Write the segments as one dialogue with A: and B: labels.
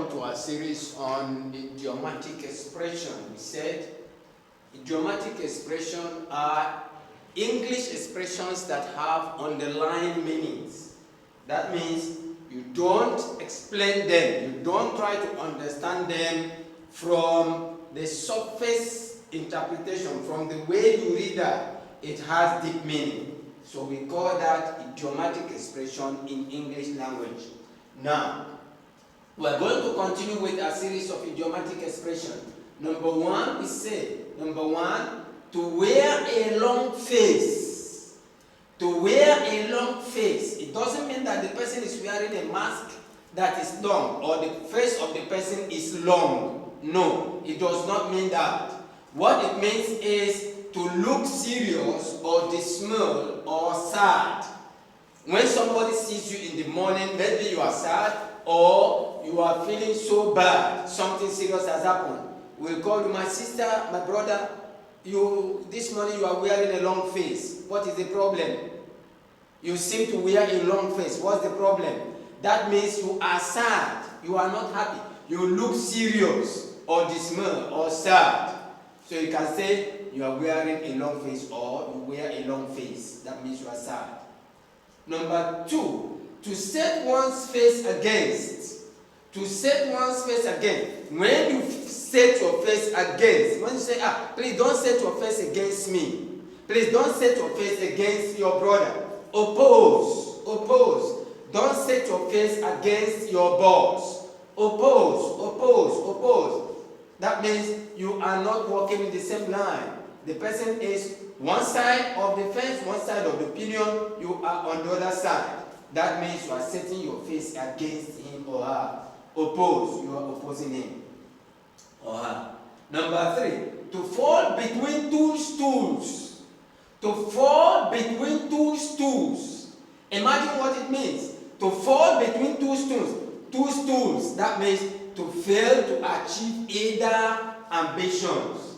A: Welcome to our series on idiomatic expression. We said idiomatic expression are English expressions that have underlying meanings. That means you don't explain them, you don't try to understand them from the surface interpretation, from the way you read that. It has deep meaning. So we call that idiomatic expression in English language. Now, we're going to continue with a series of idiomatic expression. Number one, we say, to wear a long face. To wear a long face. It doesn't mean that the person is wearing a mask that is long or the face of the person is long. No, it does not mean that. What it means is to look serious or dismal or sad. When somebody sees you in the morning, maybe you are sad or you are feeling so bad, something serious has happened. We'll call you, my sister, my brother, this morning you are wearing a long face. What is the problem? You seem to wear a long face. What's the problem? That means you are sad. You are not happy. You look serious or dismal or sad. So you can say you are wearing a long face or you wear a long face. That means you are sad. Number two, to set one's face against. To set one's face against. When you set your face against, when you say, please don't set your face against me. Please don't set your face against your brother. Oppose. Oppose. Don't set your face against your boss. Oppose. Oppose. Oppose. That means you are not walking in the same line. The person is one side of the fence, one side of the opinion, you are on the other side. That means you are setting your face against him or her. Oppose, you are opposing him or her. Number three, to fall between two stools. To fall between two stools. Imagine what it means. To fall between two stools. Two stools, that means to fail to achieve either ambitions.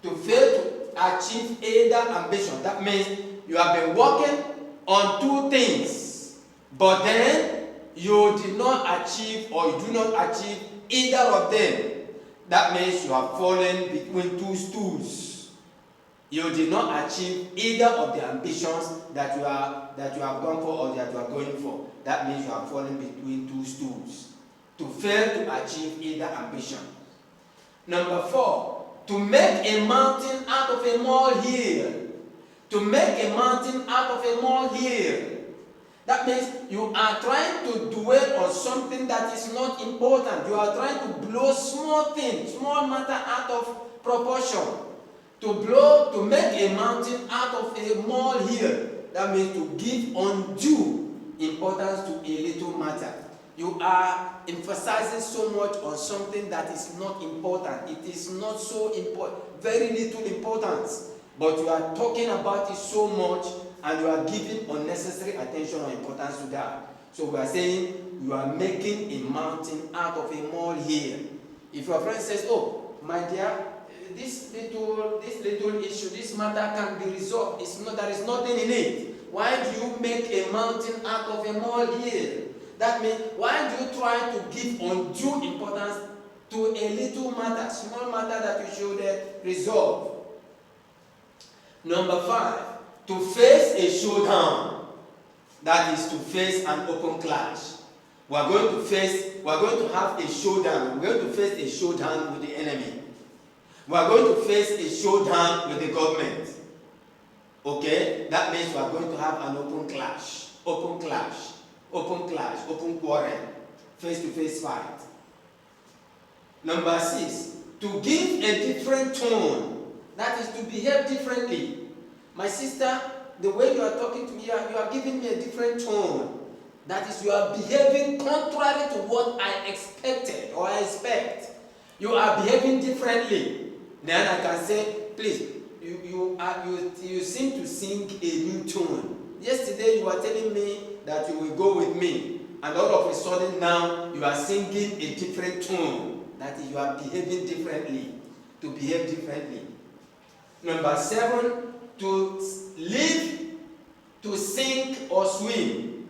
A: To fail to achieve either ambition. That means you have been working on two things, but then you did not achieve or you do not achieve either of them. That means you have fallen between two stools. You did not achieve either of the ambitions that you have gone for or that you are going for. That means you have fallen between two stools. To fail to achieve either ambition. Number four, to make a mountain out of a molehill. To make a mountain out of a molehill. That means you are trying to dwell on something that is not important. You are trying to blow small things, small matter out of proportion. To make a mountain out of a molehill. That means to give undue importance to a little matter. You are emphasizing so much on something that is not important. It is not so important, very little importance. But you are talking about it so much and you are giving unnecessary attention or importance to that. So we are saying you are making a mountain out of a molehill. If your friend says, oh, my dear, this little issue, this matter can be resolved. There is nothing in it. Why do you make a mountain out of a molehill? That means, why do you try to give undue importance to a little matter, small matter that you should resolve? Number five, to face a showdown. That is to face an open clash. We are going to have a showdown. We are going to face a showdown with the enemy. We are going to face a showdown with the government. Okay? That means we are going to have an open clash. Open clash. Open clash, open quarrel, face-to-face fight. Number six, to give a different tone. That is to behave differently. My sister, the way you are talking to me, you are giving me a different tone. That is, you are behaving contrary to what I expected or I expect. You are behaving differently. Then I can say, please, you seem to sing a new tune. Yesterday you were telling me that you will go with me, and all of a sudden now you are singing a different tune. That is, you are behaving differently. To behave differently. Number seven, to live, to sink or swim.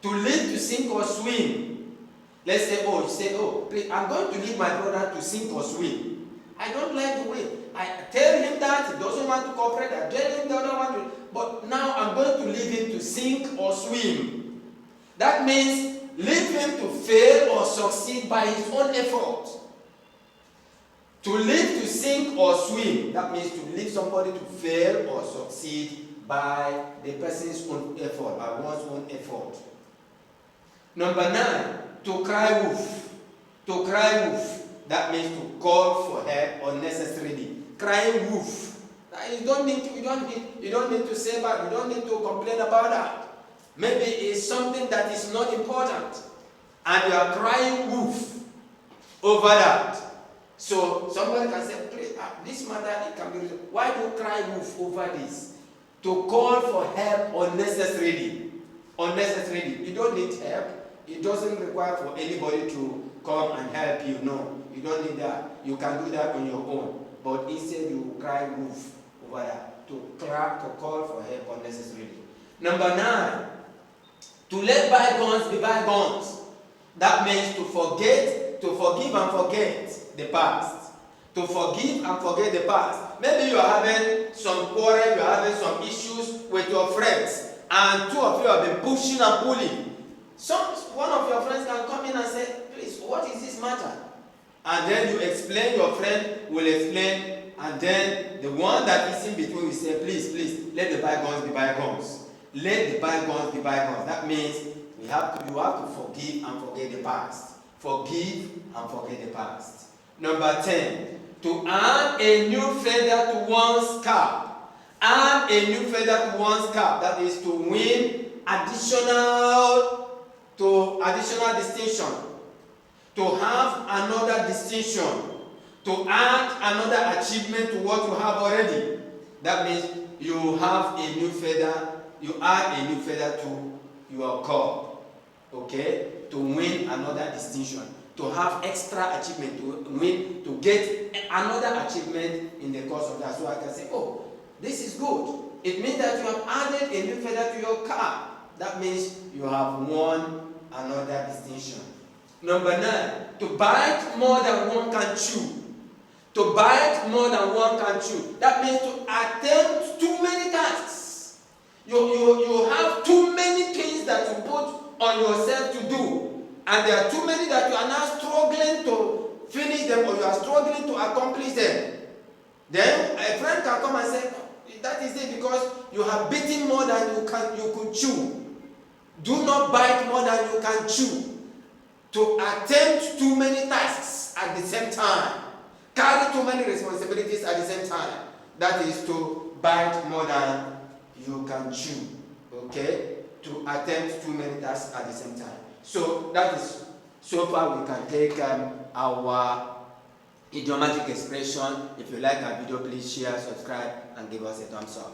A: To live, to sink or swim. Let's say, oh, you say, oh, please, I'm going to leave my brother to sink or swim. I don't like the way. I tell him that he doesn't want to cooperate. I tell him the other one to, but now I'm going to leave him to sink or swim. That means leave him to fail or succeed by his own effort. To leave to sink or swim, that means to leave somebody to fail or succeed by the person's own effort, by one's own effort. Number 9, to cry wolf. To cry wolf. That means to call for help unnecessarily. Crying wolf. You don't need to say that. You don't need to complain about that. Maybe it's something that is not important, and you are crying wolf over that. So somebody can say, please, this matter it can be resolved. Why do you cry wolf over this? To call for help unnecessarily. Unnecessarily. You don't need help. It doesn't require for anybody to come and help you. No, you don't need that. You can do that on your own. But instead you cry wolf over that. To call for help unnecessarily. Number 9, to let bygones be bygones. That means to forget, to forgive and forget the past. To forgive and forget the past. Maybe you are having some quarrel, you are having some issues with your friends, and 2 of you have been pushing and pulling. One of your friends can come in and say, please, what is this matter? And then you explain, your friend will explain, and then the one that is in between will say, please, let the bygones be bygones. Let the bygones be bygones. That means you have to forgive and forget the past. Forgive and forget the past. Number 10, to add a new feather to one's cap. Add a new feather to one's cap. That is to win additional distinction. To have another distinction. To add another achievement to what you have already. That means you have a new feather. You add a new feather to your cap. Okay? To win another distinction. To have extra achievement, to get another achievement in the course of that. So I can say, oh, this is good. It means that you have added a new feather to your cap. That means you have won another distinction. Number 9, to bite more than one can chew. To bite more than one can chew. That means to attempt too many tasks. You have too many things that you put on yourself to do. And there are too many that you are now struggling to finish them, or you are struggling to accomplish them. Then a friend can come and say, that is it, because you have bitten more than you could chew. Do not bite more than you can chew. To attempt too many tasks at the same time. Carry too many responsibilities at the same time. That is to bite more than you can chew. Okay? To attempt too many tasks at the same time. So that is, so far we can take our idiomatic expression. If you like our video, please share, subscribe, and give us a thumbs up.